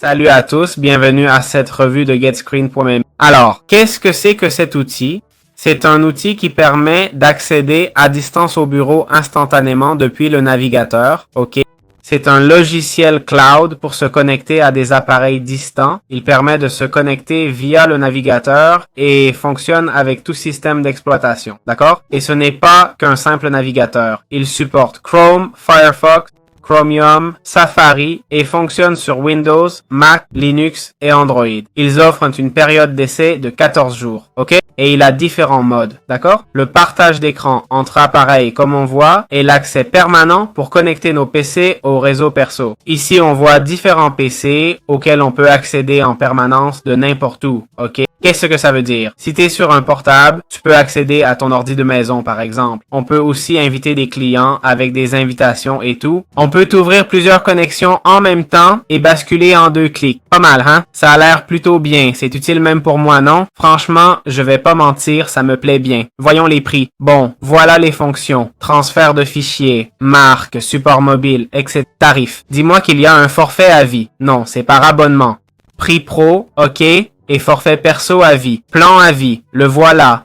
Salut à tous, bienvenue à cette revue de GetScreen.me. Alors, qu'est-ce que c'est que cet outil? C'est un outil qui permet d'accéder à distance au bureau instantanément depuis le navigateur, ok? C'est un logiciel cloud pour se connecter à des appareils distants. Il permet de se connecter via le navigateur et fonctionne avec tout système d'exploitation, d'accord? Et ce n'est pas qu'un simple navigateur. Il supporte Chrome, Firefox, Chromium, Safari et fonctionne sur Windows, Mac, Linux et Android. Ils offrent une période d'essai de 14 jours, ok? Et il a différents modes, d'accord? Le partage d'écran entre appareils, comme on voit, et l'accès permanent pour connecter nos PC au réseau perso. Ici, on voit différents PC auxquels on peut accéder en permanence de n'importe où, ok? Qu'est-ce que ça veut dire? Si tu es sur un portable, tu peux accéder à ton ordi de maison, par exemple. On peut aussi inviter des clients avec des invitations et tout. On peut ouvrir plusieurs connexions en même temps et basculer en 2 clics. Pas mal, hein? Ça a l'air plutôt bien. C'est utile même pour moi, non? Franchement, je vais pas mentir, ça me plaît bien. Voyons les prix. Bon, voilà les fonctions. Transfert de fichiers, marque, support mobile, etc. Tarif. Dis-moi qu'il y a un forfait à vie. Non, c'est par abonnement. Prix pro, ok? Et forfait perso à vie. Plan à vie. Le voilà.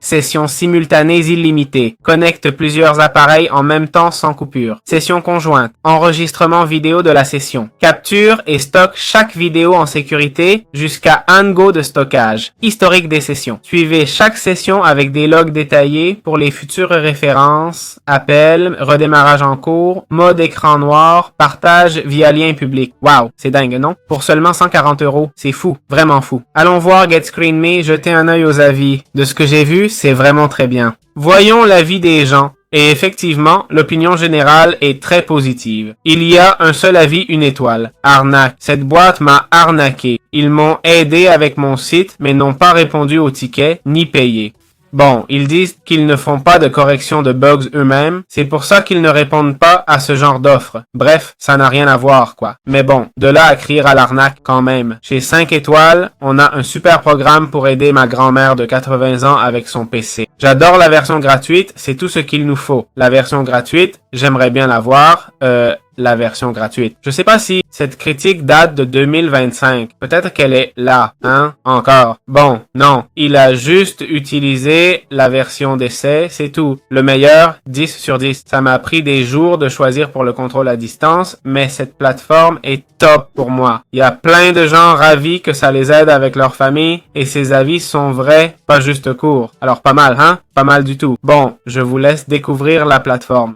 Session simultanée illimitée. Connecte plusieurs appareils en même temps sans coupure. Session conjointe. Enregistrement vidéo de la session. Capture et stocke chaque vidéo en sécurité jusqu'à 1 Go de stockage. Historique des sessions. Suivez chaque session avec des logs détaillés pour les futures références, appels, redémarrage en cours, mode écran noir, partage via lien public. Wow, c'est dingue, non? Pour seulement 140 €. C'est fou. Vraiment fou. Allons voir GetScreen.me, jetez un œil aux avis. De ce que j'ai vu, c'est vraiment très bien. Voyons l'avis des gens. Et effectivement, l'opinion générale est très positive. Il y a un seul avis, 1 étoile. Arnaque. Cette boîte m'a arnaqué. Ils m'ont aidé avec mon site, mais n'ont pas répondu au ticket, ni payé. Bon, ils disent qu'ils ne font pas de correction de bugs eux-mêmes, c'est pour ça qu'ils ne répondent pas à ce genre d'offres. Bref, ça n'a rien à voir, quoi. Mais bon, de là à crier à l'arnaque quand même. Chez 5 étoiles, on a un super programme pour aider ma grand-mère de 80 ans avec son PC. J'adore la version gratuite, c'est tout ce qu'il nous faut. La version gratuite, j'aimerais bien l'avoir, la version gratuite. Je sais pas si cette critique date de 2025. Peut-être qu'elle est là, hein? Encore. Bon, non. Il a juste utilisé la version d'essai, c'est tout. Le meilleur, 10 sur 10. Ça m'a pris des jours de choisir pour le contrôle à distance, mais cette plateforme est top pour moi. Il y a plein de gens ravis que ça les aide avec leur famille et ces avis sont vrais, pas juste courts. Alors pas mal, hein? Pas mal du tout. Bon, je vous laisse découvrir la plateforme.